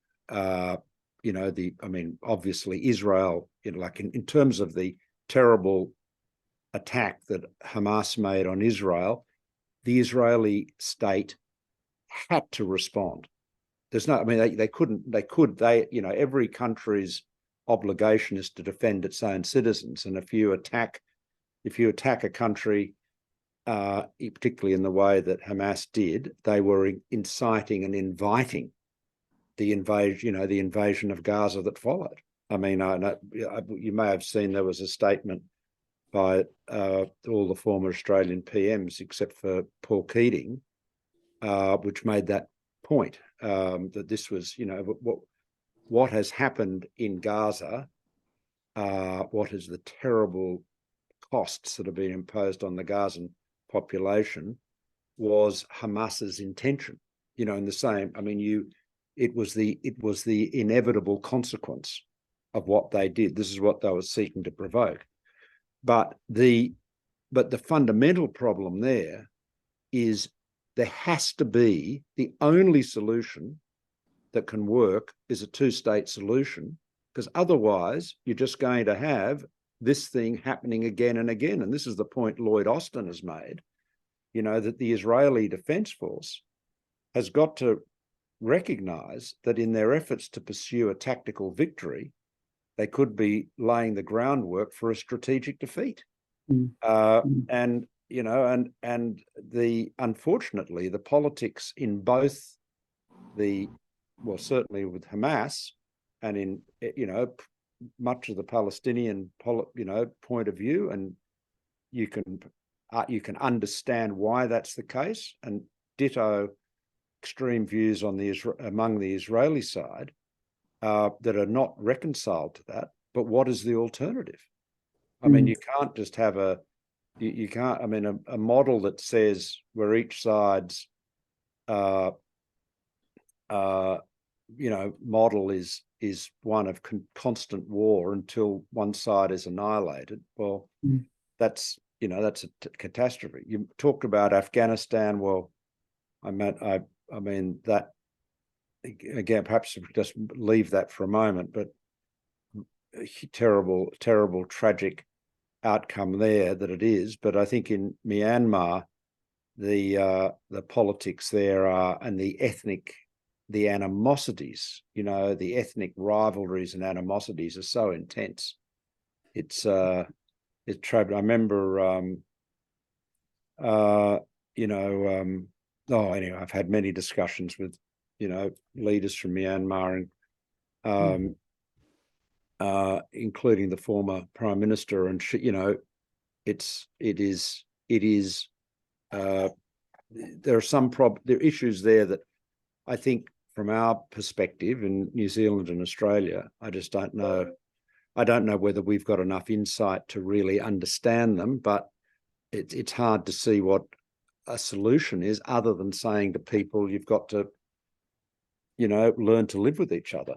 C: Obviously Israel, in terms of the terrible attack that Hamas made on Israel, the Israeli state had to respond. There's no, I mean, every country's obligation is to defend its own citizens. And if you attack a country, particularly in the way that Hamas did, they were inciting and inviting the invasion of Gaza that followed. I mean, you may have seen there was a statement by all the former Australian PMs except for Paul Keating, which made that point, that this was, what has happened in Gaza, what is the terrible costs that have been imposed on the Gazan population was Hamas's intention, in the same, I mean, it was the inevitable consequence of what they did. This is what they were seeking to provoke. But the fundamental problem there is there has to be, the only solution that can work is a two-state solution, because otherwise you're just going to have this thing happening again and again. And this is the point Lloyd Austin has made, that the Israeli Defence Force has got to recognise that in their efforts to pursue a tactical victory, they could be laying the groundwork for a strategic defeat. And unfortunately, the politics in both certainly with Hamas and in, much of the Palestinian, point of view, and you can understand why that's the case, and ditto extreme views on among the Israeli side that are not reconciled to that. But what is the alternative? I mean, you can't just have a model that says where each side's model is one of constant war until one side is annihilated. Well, that's a catastrophe. You talked about Afghanistan. Well, I mean that again. Perhaps just leave that for a moment. But terrible, tragic outcome there that it is. But I think in Myanmar, the politics there are, and the animosities, the ethnic rivalries and animosities are so intense. It's tragic. I remember, anyway, I've had many discussions with, leaders from Myanmar, and including the former Prime Minister, and there are issues there that I think, from our perspective in New Zealand and Australia, I just don't know. I don't know whether we've got enough insight to really understand them, but it's hard to see what a solution is, other than saying to people, you've got to, learn to live with each other.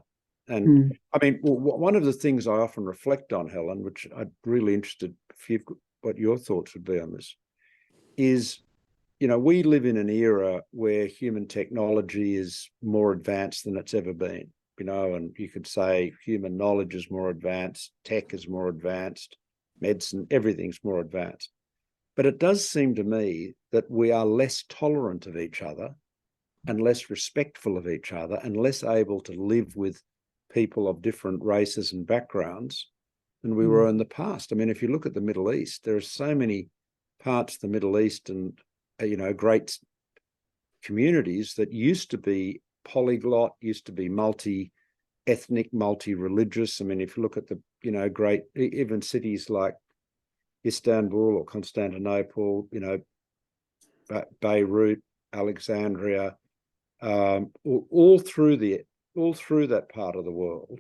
C: And I mean, one of the things I often reflect on, Helen, which I'm really interested what your thoughts would be on this, is, we live in an era where human technology is more advanced than it's ever been, and you could say human knowledge is more advanced, tech is more advanced, medicine, everything's more advanced. But it does seem to me that we are less tolerant of each other and less respectful of each other and less able to live with people of different races and backgrounds than we were in the past. I mean, if you look at the Middle East, there are so many parts of the Middle East and, great communities that used to be polyglot, used to be multi-ethnic, multi-religious. I mean, if you look at the, great, even cities like Istanbul or Constantinople, Beirut, Alexandria, all through that part of the world,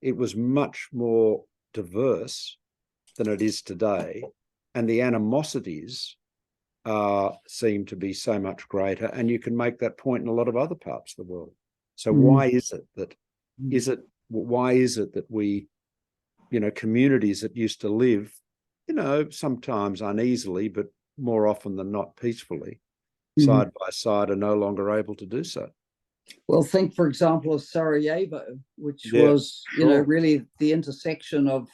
C: it was much more diverse than it is today, and the animosities seem to be so much greater. And you can make that point in a lot of other parts of the world. So why is it that we, communities that used to live, sometimes uneasily, but more often than not peacefully, side by side, are no longer able to do so?
B: Well, think, for example, of Sarajevo, which was, really the intersection of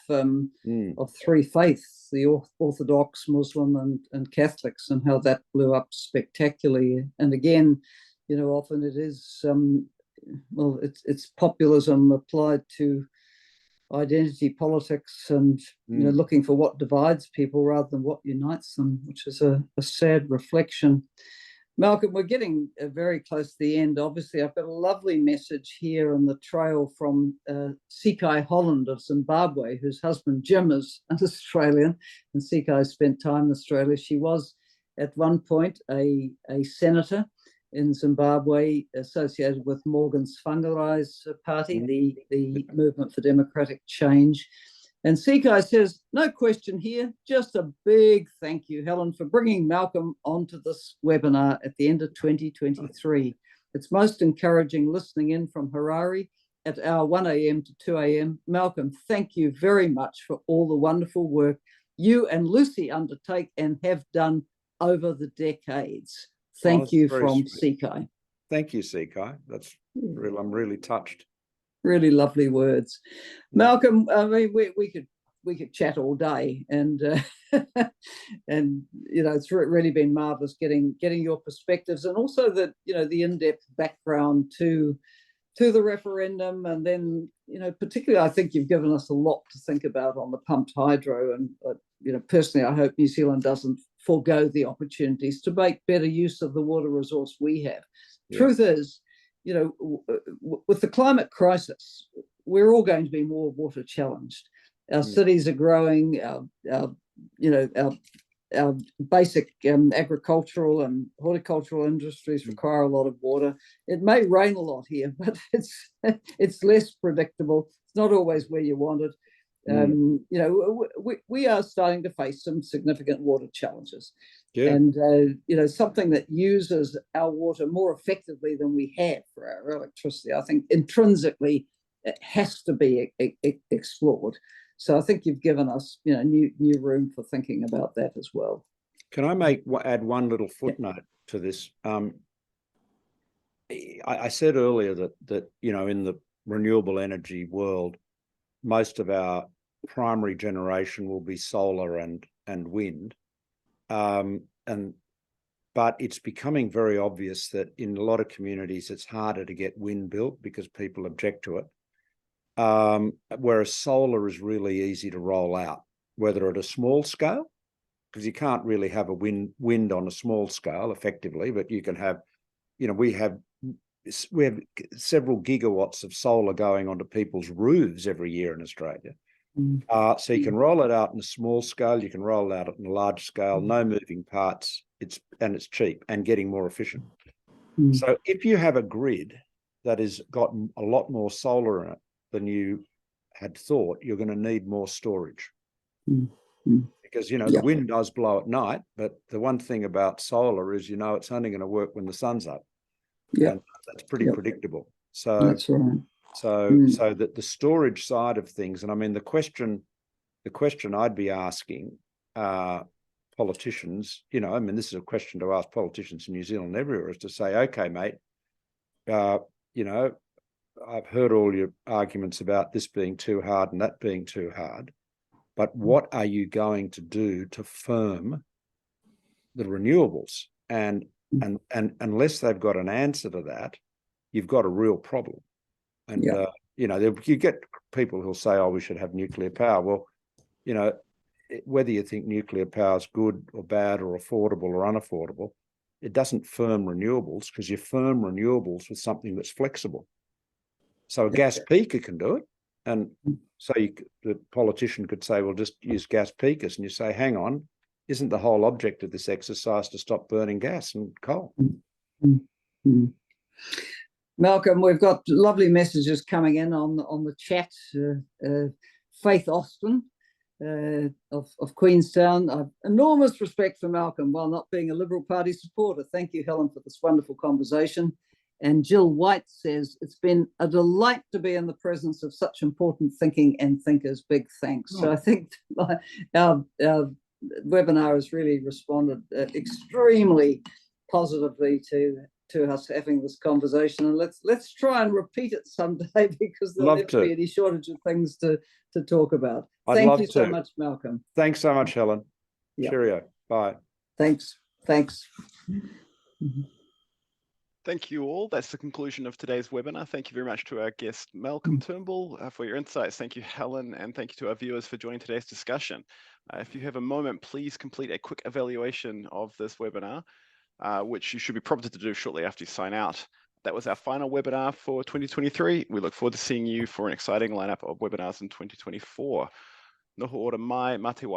B: three faiths, the Orthodox, Muslim, and Catholics, and how that blew up spectacularly. And again, often it is, it's populism applied to identity politics, and looking for what divides people rather than what unites them, which is a sad reflection. Malcolm, we're getting very close to the end. Obviously, I've got a lovely message here on the trail from Sikai Holland of Zimbabwe, whose husband Jim is an Australian, and Sikai spent time in Australia. She was at one point a senator in Zimbabwe associated with Morgan Tsvangirai's party, the Movement for Democratic Change. And Sikai says, no question here, just a big thank you, Helen, for bringing Malcolm onto this webinar at the end of 2023. It's most encouraging listening in from Harare at our 1 a.m. to 2 a.m. Malcolm, thank you very much for all the wonderful work you and Lucy undertake and have done over the decades. Thank you from Sikai.
C: Thank you, Sekai. That's real. I'm really touched.
B: Really lovely words, Malcolm. I mean, we could chat all day, and and it's really been marvelous getting your perspectives, and also the in-depth background to the referendum, and then particularly I think you've given us a lot to think about on the pumped hydro, and personally I hope New Zealand doesn't forego the opportunities to make better use of the water resource we have. Yeah. Truth is, with the climate crisis, we're all going to be more water challenged. Our cities are growing. Our basic agricultural and horticultural industries require a lot of water. It may rain a lot here, but it's less predictable. It's not always where you want it. We are starting to face some significant water challenges. Yeah. And something that uses our water more effectively than we have for our electricity, I think intrinsically it has to be explored. So I think you've given us new room for thinking about that as well.
C: Can I add one little footnote to this? I said earlier that in the renewable energy world, most of our primary generation will be solar and wind, but it's becoming very obvious that in a lot of communities it's harder to get wind built because people object to it. Whereas solar is really easy to roll out, whether at a small scale, because you can't really have a wind on a small scale effectively, but you can have, we have several gigawatts of solar going onto people's roofs every year in Australia. So you can roll it out in a small scale, you can roll it out on a large scale, no moving parts, it's cheap and getting more efficient. So if you have a grid that has got a lot more solar in it than you had thought, you're going to need more storage. Because, the wind does blow at night, but the one thing about solar is, it's only going to work when the sun's up. Yeah, that's pretty predictable. So
B: that's right.
C: So that the storage side of things, and I mean, the question I'd be asking politicians, this is a question to ask politicians in New Zealand everywhere, is to say, okay, mate, I've heard all your arguments about this being too hard and that being too hard, but what are you going to do to firm the renewables? And unless they've got an answer to that, you've got a real problem. And you get people who'll say, "Oh, we should have nuclear power." Well, whether you think nuclear power is good or bad or affordable or unaffordable, it doesn't firm renewables, because you firm renewables with something that's flexible. So a gas peaker can do it. And so the politician could say, well, just use gas peakers. And you say, hang on, isn't the whole object of this exercise to stop burning gas and coal?
B: Malcolm, we've got lovely messages coming in on the chat. Faith Austin of Queenstown. I have enormous respect for Malcolm while not being a Liberal Party supporter. Thank you, Helen, for this wonderful conversation. And Jill White says, it's been a delight to be in the presence of such important thinking and thinkers. Big thanks. So I think our webinar has really responded extremely positively to us having this conversation. And let's try and repeat it someday, because there'll never be any shortage of things to talk about. Thank you so much, Malcolm.
C: Thanks so much, Helen. Yep. Cheerio. Bye.
B: Thanks.
A: Thank you all. That's the conclusion of today's webinar. Thank you very much to our guest, Malcolm Turnbull, for your insights. Thank you, Helen, and thank you to our viewers for joining today's discussion. If you have a moment, please complete a quick evaluation of this webinar, which you should be prompted to do shortly after you sign out. That was our final webinar for 2023. We look forward to seeing you for an exciting lineup of webinars in 2024. Noho ora mai, mate wa.